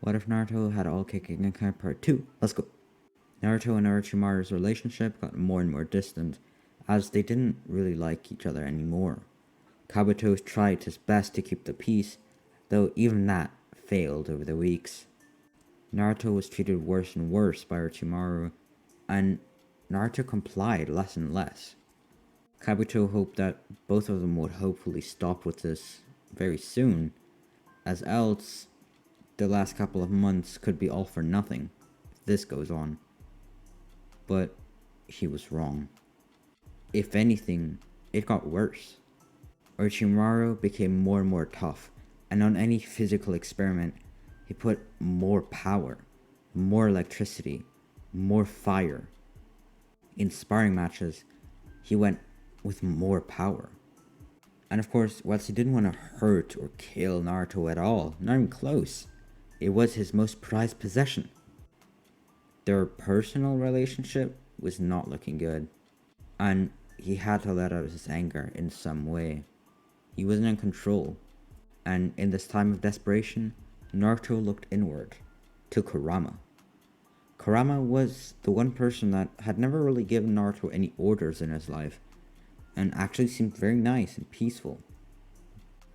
What if Naruto had all kekkei genkai part 2? Let's go. Naruto and Orochimaru's relationship got more and more distant, as they didn't really like each other anymore. Kabuto tried his best to keep the peace, though even that failed over the weeks. Naruto was treated worse and worse by Orochimaru, and Naruto complied less and less. Kabuto hoped that both of them would hopefully stop with this very soon, as else the last couple of months could be all for nothing if this goes on. But he was wrong. If anything, it got worse. Orochimaru became more and more tough, and on any physical experiment, he put more power, more electricity, more fire. In sparring matches, he went with more power. And of course, whilst he didn't want to hurt or kill Naruto at all, not even close, it was his most prized possession. Their personal relationship was not looking good, and he had to let out his anger in some way. He wasn't in control, and in this time of desperation, Naruto looked inward, to Kurama. Kurama was the one person that had never really given Naruto any orders in his life, and actually seemed very nice and peaceful.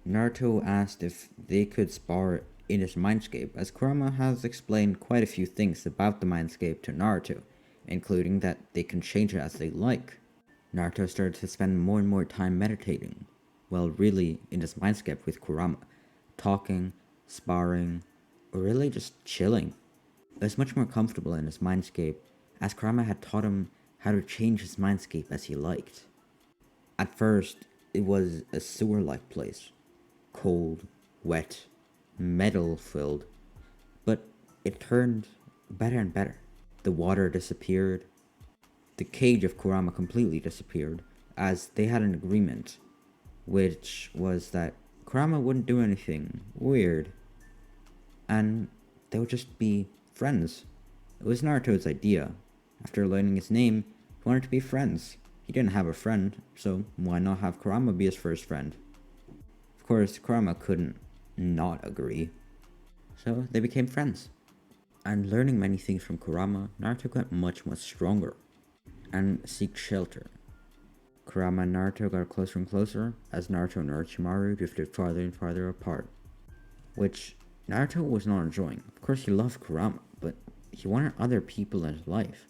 Naruto asked if they could spar in his mindscape, as Kurama has explained quite a few things about the mindscape to Naruto, including that they can change it as they like. Naruto started to spend more and more time meditating, well, really in his mindscape with Kurama, talking, sparring, or really just chilling. He was much more comfortable in his mindscape, as Kurama had taught him how to change his mindscape as he liked. At first, it was a sewer-like place, cold, wet, metal-filled, but it turned better and better. The water disappeared. The cage of Kurama completely disappeared, as they had an agreement, which was that Kurama wouldn't do anything weird, and they would just be friends. It was Naruto's idea. After learning his name, he wanted to be friends. He didn't have a friend, so why not have Kurama be his first friend? Of course, Kurama couldn't not agree, so they became friends. And learning many things from Kurama, Naruto got much stronger and seeked shelter. Kurama and Naruto got closer and closer as Naruto and Orochimaru drifted farther and farther apart, which Naruto was not enjoying. Of course, he loved Kurama, but he wanted other people in his life.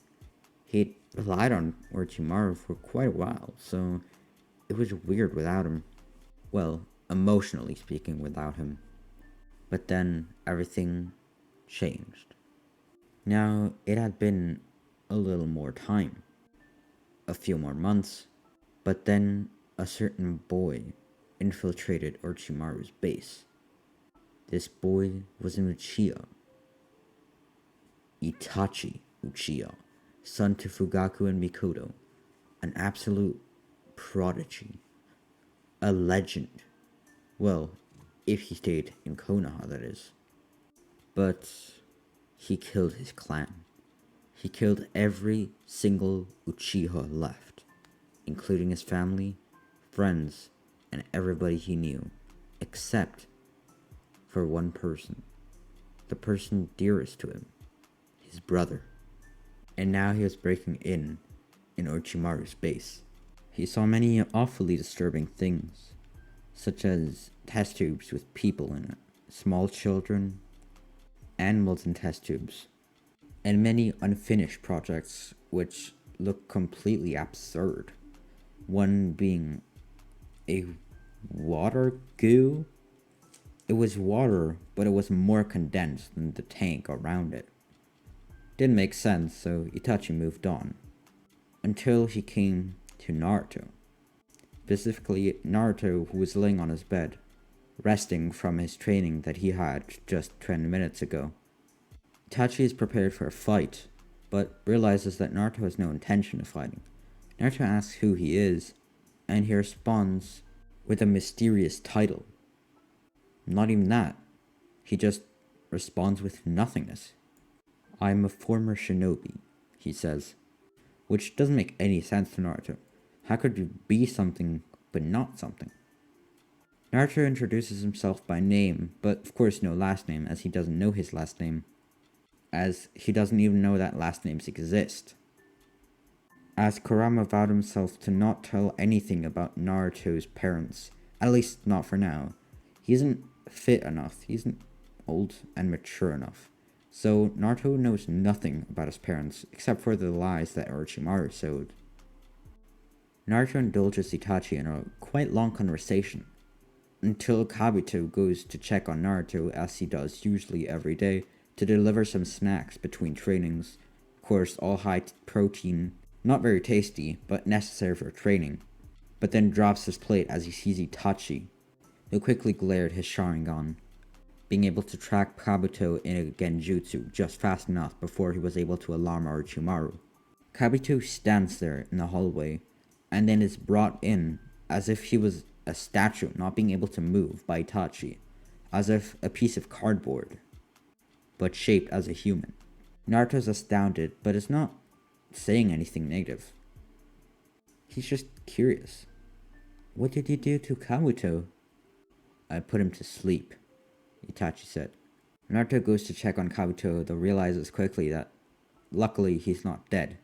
He relied on Orochimaru for quite a while, so it was weird without him. Well, emotionally speaking, without him. But then everything changed. Now, it had been a little more time, a few more months, but then a certain boy infiltrated Orochimaru's base. This boy was an Uchiha. Itachi Uchiha, son to Fugaku and Mikoto, an absolute prodigy, a legend. Well, if he stayed in Konoha, that is. But he killed his clan. He killed every single Uchiha left, including his family, friends, and everybody he knew, except for one person, the person dearest to him, his brother. And now he was breaking in Orochimaru's base. He saw many awfully disturbing things, such as test tubes with people in it, small children, animals in test tubes, and many unfinished projects which look completely absurd. One being a water goo. It was water, but it was more condensed than the tank around it. Didn't make sense, so Itachi moved on, until he came to Naruto. Specifically, Naruto, who was laying on his bed, resting from his training that he had just 20 minutes ago. Itachi is prepared for a fight, but realizes that Naruto has no intention of fighting. Naruto asks who he is, and he responds with a mysterious title. Not even that. He just responds with nothingness. I'm a former shinobi, he says, which doesn't make any sense to Naruto. How could you be something but not something? Naruto introduces himself by name, but of course no last name, as he doesn't know his last name, as he doesn't even know that last names exist. As Kurama vowed himself to not tell anything about Naruto's parents, at least not for now. He isn't fit enough, he isn't old and mature enough. So Naruto knows nothing about his parents, except for the lies that Orochimaru sowed. Naruto indulges Itachi in a quite long conversation, until Kabuto goes to check on Naruto, as he does usually every day, to deliver some snacks between trainings. Of course, all high protein, not very tasty, but necessary for training. But then drops his plate as he sees Itachi, who quickly glared his Sharingan, being able to track Kabuto in a genjutsu just fast enough before he was able to alarm Orochimaru. Kabuto stands there in the hallway, and then is brought in as if he was a statue not being able to move by Itachi, as if a piece of cardboard, but shaped as a human. Naruto's astounded, but is not saying anything negative. He's just curious. What did you do to Kabuto? I put him to sleep, Itachi said. Naruto goes to check on Kabuto, though realizes quickly that luckily he's not dead.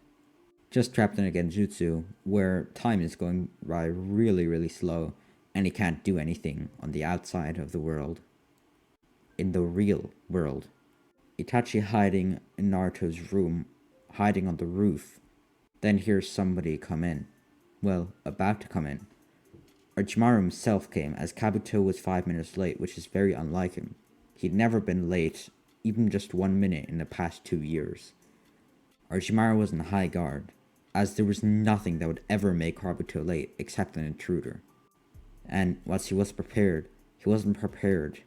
Just trapped in a genjutsu, where time is going by really slow, and he can't do anything on the outside of the world. In the real world. Itachi hiding in Naruto's room, hiding on the roof, then hears somebody come in. Well, about to come in. Orochimaru himself came, as Kabuto was 5 minutes late, which is very unlike him. He'd never been late, even just 1 minute in the past 2 years. Orochimaru was in high guard, as there was nothing that would ever make Kabuto late except an intruder. And once he was prepared, he wasn't prepared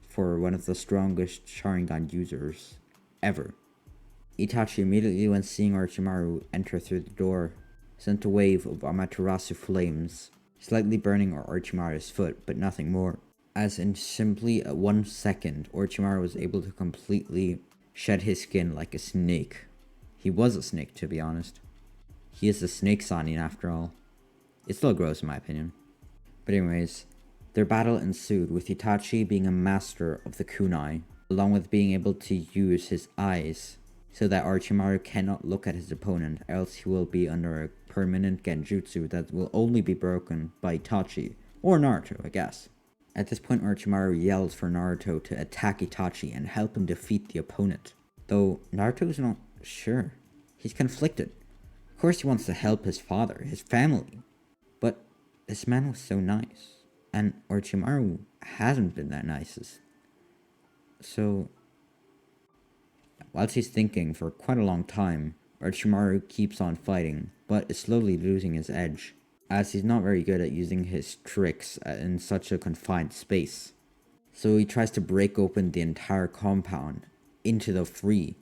for one of the strongest Sharingan users ever. Itachi immediately, when seeing Orochimaru enter through the door, sent a wave of Amaterasu flames, slightly burning Orochimaru's foot, but nothing more. As in simply 1 second, Orochimaru was able to completely shed his skin like a snake. He was a snake, to be honest. He is a snake Sannin after all. It's still gross in my opinion. But anyways, their battle ensued, with Itachi being a master of the kunai, along with being able to use his eyes, so that Orochimaru cannot look at his opponent, else he will be under a permanent genjutsu that will only be broken by Itachi, or Naruto, I guess. At this point, Orochimaru yells for Naruto to attack Itachi and help him defeat the opponent, though Naruto is not sure. He's conflicted. Of course he wants to help his father, his family, but this man was so nice, and Orochimaru hasn't been that nicest. So, whilst he's thinking for quite a long time, Orochimaru keeps on fighting, but is slowly losing his edge, as he's not very good at using his tricks in such a confined space. So he tries to break open the entire compound into the free,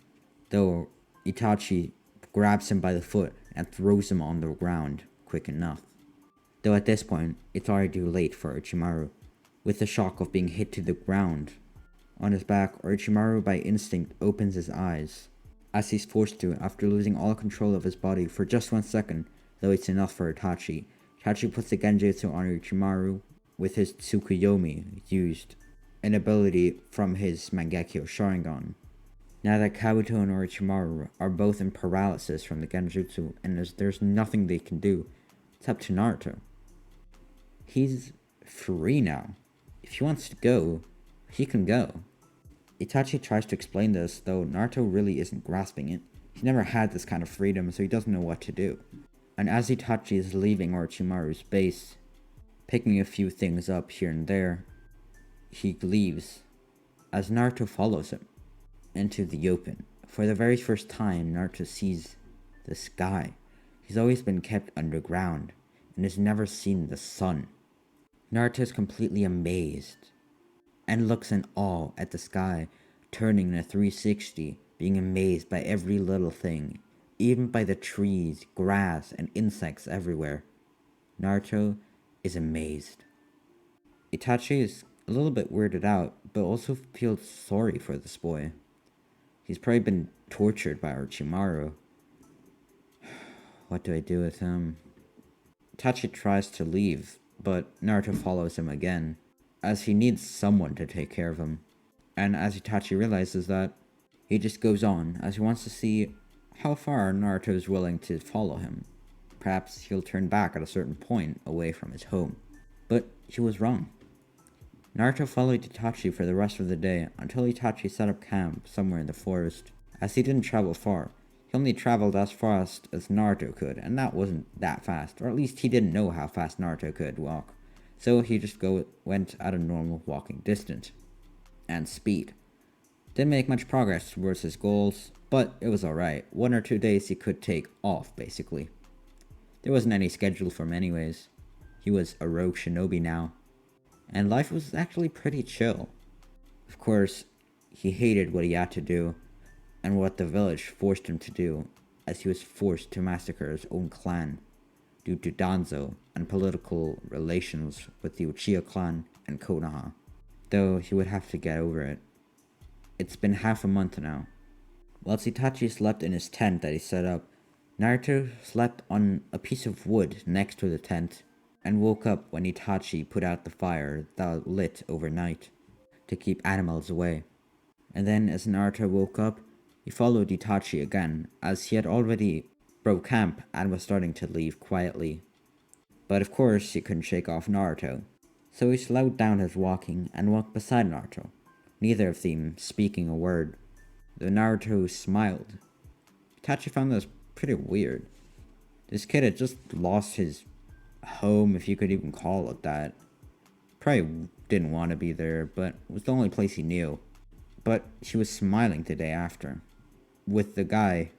though Itachi grabs him by the foot and throws him on the ground quick enough. Though at this point, it's already too late for Orochimaru, with the shock of being hit to the ground. On his back, Orochimaru by instinct opens his eyes, as he's forced to after losing all control of his body for just 1 second, though it's enough for Itachi. Itachi puts the genjutsu on Orochimaru with his Tsukuyomi used, an ability from his Mangekyo Sharingan. Now that Kabuto and Orochimaru are both in paralysis from the genjutsu, and there's nothing they can do, it's up to Naruto. He's free now. If he wants to go, he can go. Itachi tries to explain this, though Naruto really isn't grasping it. He's never had this kind of freedom, so he doesn't know what to do. And as Itachi is leaving Orochimaru's base, picking a few things up here and there, he leaves, as Naruto follows him into the open. For the very first time, Naruto sees the sky. He's always been kept underground, and has never seen the sun. Naruto is completely amazed, and looks in awe at the sky, turning in a 360, being amazed by every little thing, even by the trees, grass, and insects everywhere. Naruto is amazed. Itachi is a little bit weirded out, but also feels sorry for this boy. He's probably been tortured by Orochimaru. What do I do with him? Itachi tries to leave, but Naruto follows him again, as he needs someone to take care of him. And as Itachi realizes that, he just goes on, as he wants to see how far Naruto is willing to follow him. Perhaps he'll turn back at a certain point away from his home. But he was wrong. Naruto followed Itachi for the rest of the day until Itachi set up camp somewhere in the forest. As he didn't travel far, he only traveled as fast as Naruto could, and that wasn't that fast, or at least he didn't know how fast Naruto could walk. So he just went at a normal walking distance and speed. Didn't make much progress towards his goals, but it was alright. 1 or 2 days he could take off, basically. There wasn't any schedule for him anyways. He was a rogue shinobi now, and life was actually pretty chill. Of course, he hated what he had to do, and what the village forced him to do, as he was forced to massacre his own clan, due to Danzo and political relations with the Uchiha clan and Konoha. Though he would have to get over it. It's been half a month now. Whilst Itachi slept in his tent that he set up, Naruto slept on a piece of wood next to the tent, and woke up when Itachi put out the fire that lit overnight to keep animals away. And then as Naruto woke up, he followed Itachi again, as he had already broke camp and was starting to leave quietly. But of course he couldn't shake off Naruto, so he slowed down his walking and walked beside Naruto, neither of them speaking a word. Though Naruto smiled. Itachi found this pretty weird. This kid had just lost his home, if you could even call it that. Probably didn't want to be there, but it was the only place he knew. But she was smiling the day after, with the guy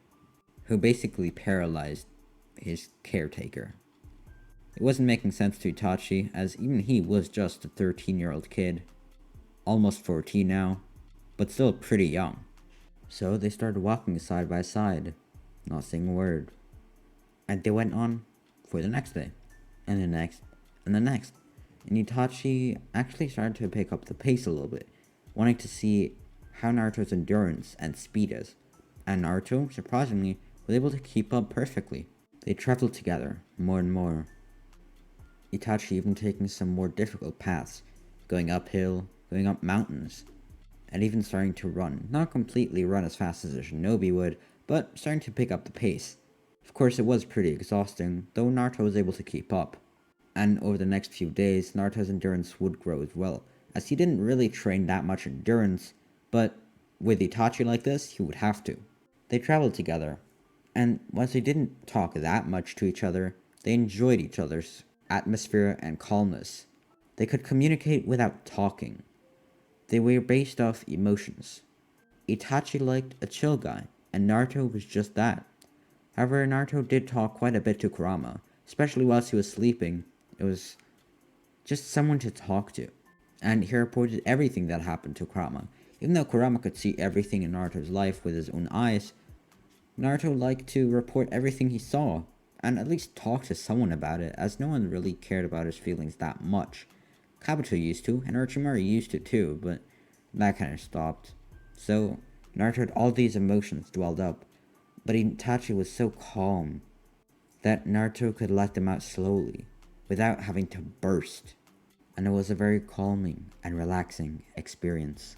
who basically paralyzed his caretaker. It wasn't making sense to Itachi, as even he was just a 13-year-old kid. Almost 14 now, but still pretty young. So they started walking side by side, not saying a word. And they went on for the next day, and the next, and the next. And Itachi actually started to pick up the pace a little bit, wanting to see how Naruto's endurance and speed is. And Naruto, surprisingly, was able to keep up perfectly. They traveled together more and more. Itachi even taking some more difficult paths, going uphill, going up mountains, and even starting to run. Not completely run as fast as a shinobi would, but starting to pick up the pace. Of course, it was pretty exhausting, though Naruto was able to keep up. And over the next few days, Naruto's endurance would grow as well, as he didn't really train that much endurance, but with Itachi like this, he would have to. They traveled together, and whilst they didn't talk that much to each other, they enjoyed each other's atmosphere and calmness. They could communicate without talking. They were based off emotions. Itachi liked a chill guy, and Naruto was just that. However, Naruto did talk quite a bit to Kurama, especially whilst he was sleeping. It was just someone to talk to. And he reported everything that happened to Kurama. Even though Kurama could see everything in Naruto's life with his own eyes, Naruto liked to report everything he saw, and at least talk to someone about it, as no one really cared about his feelings that much. Kabuto used to, and Orochimaru used to too, but that kind of stopped. So, Naruto had all these emotions dwelled up, but Itachi was so calm that Naruto could let them out slowly, without having to burst. And it was a very calming and relaxing experience.